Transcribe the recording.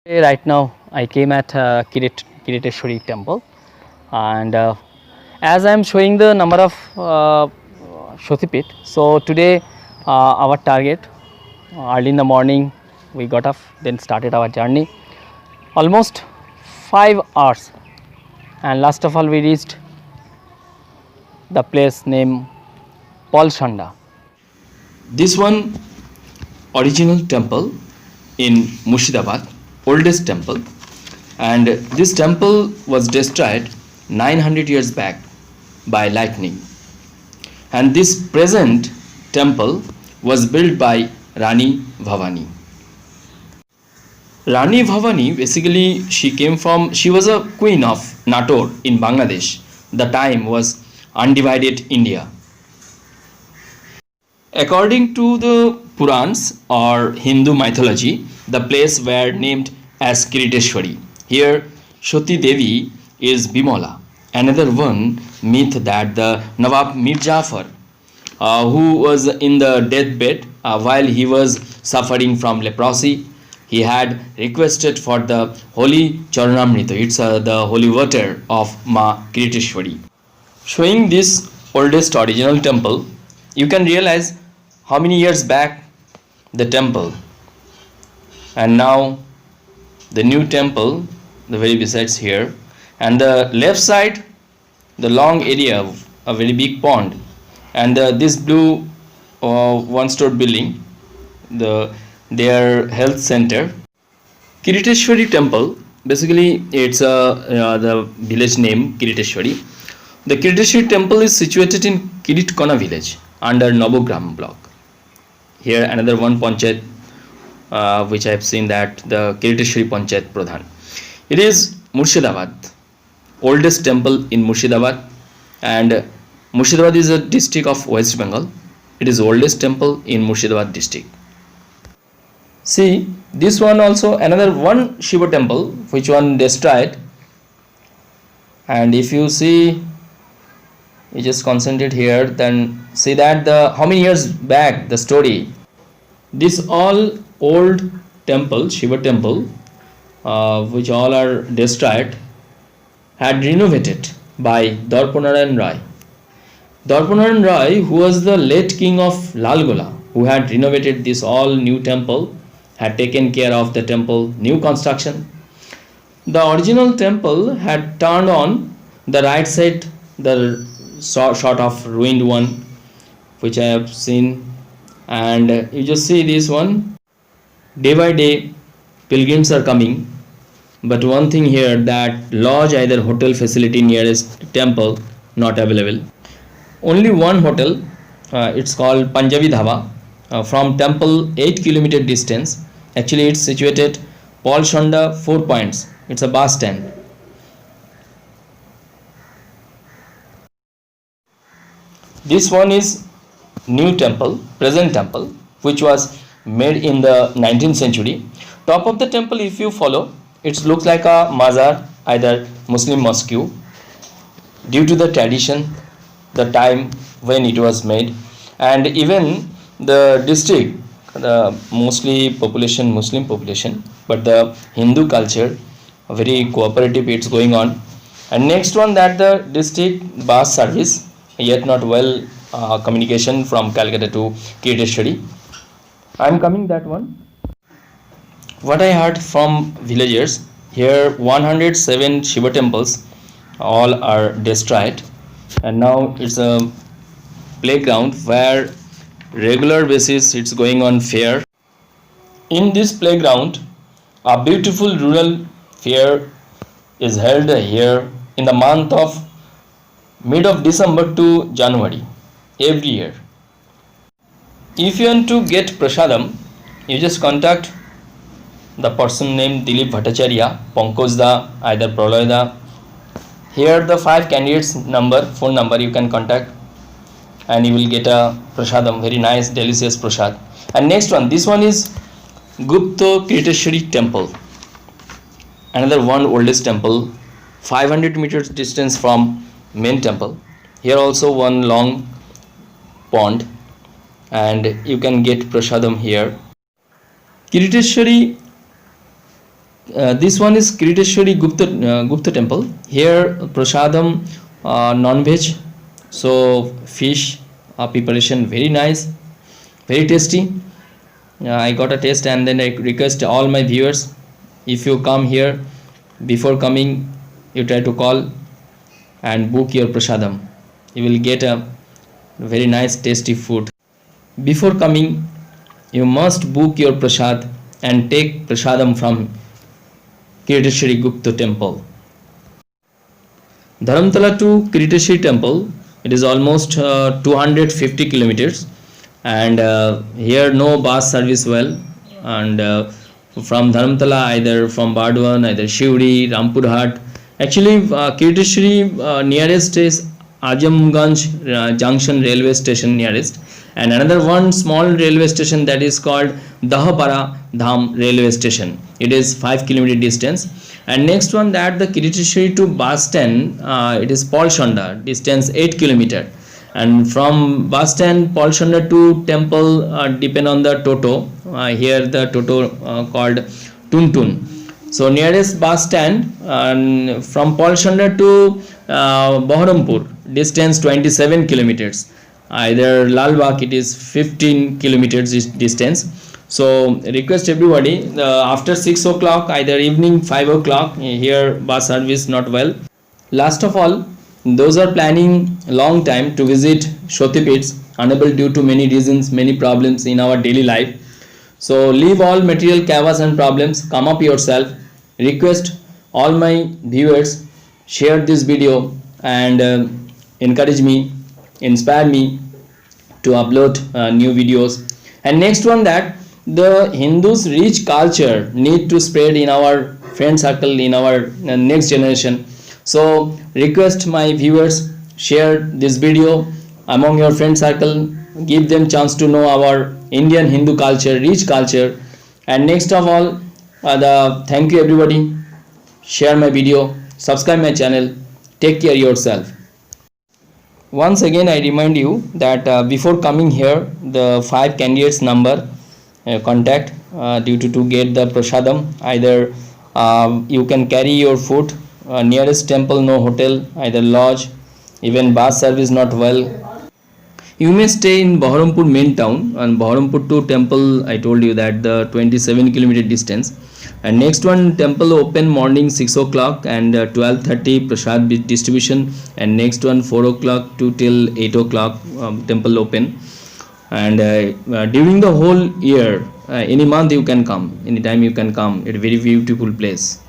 Right now, I came at Kiriteshwari temple, and as I am showing the number of Shotipit, so today our target early in the morning we got up, then started our journey. Almost 5 hours, and last of all we reached the place named Polshanda. This one original temple in Murshidabad, oldest temple, and this temple was destroyed 900 years back by lightning. And this present temple was built by Rani Bhavani. Rani Bhavani basically she was a queen of Nator in Bangladesh. The time was undivided India. According to the Purans or Hindu mythology, the place were named as Kiriteshwari. Here, Shoti Devi is Bimola. Another one myth that the Nawab Mir Jafar, who was in the deathbed while he was suffering from leprosy, he had requested for the holy Charanamrita. It's the holy water of Ma Kiriteshwari. Showing this oldest original temple, you can realize how many years back the temple, and now the new temple, the very besides here, and the left side the long area of a very big pond, and this blue one store building, their health center. Kiriteshwari temple, basically it's the village name Kiriteshwari. The Kiriteshwari temple is situated in Kiritkona village under Nobogram block. Here another one panchayat which I have seen, that the Kiriteshwari Panchayat Pradhan. It is Murshidabad, oldest temple in Murshidabad, and Murshidabad is a district of West Bengal. It is oldest temple in Murshidabad district. See, this one also another one Shiva temple which one destroyed, and if you see, you just concentrate here, then see that the how many years back the story. This all old temple, Shiva temple, which all are destroyed, had renovated by Darpanarayan Rai. Darpanarayan Rai, who was the late king of Lalgola, who had renovated this all new temple, had taken care of the temple new construction. The original temple had turned on the right side, the sort of ruined one which I have seen, and you just see this one. Day by day pilgrims are coming, but one thing here, that lodge either hotel facility nearest temple not available. Only one hotel, it's called Panjabi Dhaba, from temple 8 kilometer distance. Actually it's situated Polshanda 4 points. It's a bus stand. This one is new temple, present temple, which was made in the 19th century. Top of the temple, if you follow, it looks like a mazar, either Muslim mosque, due to the tradition, the time when it was made, and even the district, the mostly population Muslim population, but the Hindu culture very cooperative, it's going on. And next one, that the district bus service, yet not well communication from Calcutta to Kiriteshwari. I am coming that one. What I heard from villagers, here 107 Shiva temples all are destroyed, and now it's a playground where regular basis it's going on fair. In this playground, a beautiful rural fair is held here in the month of mid of December to January every year. If you want to get prasadam, you just contact the person named Dilip Bhattacharya, Pankaj Da, either Pralay Da. Here the 5 candidates phone number you can contact, and you will get a prasadam, very nice delicious prasad. And next one, this one is Gupta Kiriteshwari temple, another one oldest temple, 500 meters distance from main temple. Here also one long pond, and you can get prasadam here. Kiriteshwari This one is Kiriteshwari Gupta temple. Here prasadam, non-veg, so fish preparation very nice, very tasty. I got a taste, and then I request all my viewers, if you come here, before coming you try to call and book your prasadam. You will get a very nice tasty food. Before coming you must book your prasad and take prasadam from Kiriteshwari Gupta temple. Dharamtala to Kiriteshwari temple, it is almost 250 kilometers, and here no bus service well, and from Dharamtala, either from Bardwan, either Shivri, Rampurhat. Actually Kiriteshwari nearest is Ajamganj Junction railway station nearest, and another one small railway station, that is called Dahapara Dham railway station. It is 5 km distance. And next one, that the Kiriteshwari to bus stand, it is Paulshonda, distance 8 km. And from bus stand Paulshonda to temple depend on the Toto. Here the Toto called Tuntun. So nearest bus stand, from Paulshonda to Baharampur, distance 27 kilometers. Either Lalbagh, it is 15 kilometers distance. So request everybody, after 6 o'clock, either evening 5 o'clock, here bus service not well. Last of all, those are planning long time to visit Shotipits, unable due to many reasons, many problems in our daily life. So leave all material chaos and problems, come up yourself. Request all my viewers, share this video and encourage me, inspire me to upload new videos. And next one, that the Hindus rich culture need to spread in our friend circle, in our next generation. So request my viewers, share this video among your friend circle, give them chance to know our Indian Hindu culture, rich culture. And next of all, thank you everybody, share my video, subscribe my channel, take care yourself. Once again I remind you that before coming here, the 5 candidates number contact due to get the prasadam. Either you can carry your food, nearest temple no hotel, either lodge, even bus service not well. You may stay in Baharampur main town, and Baharampur to temple I told you that the 27 km distance. And next one, temple open morning 6 o'clock and 12:30 prasad distribution, and next one 4 o'clock to till 8 o'clock temple open. And during the whole year, any month you can come, anytime you can come. It's a very beautiful place.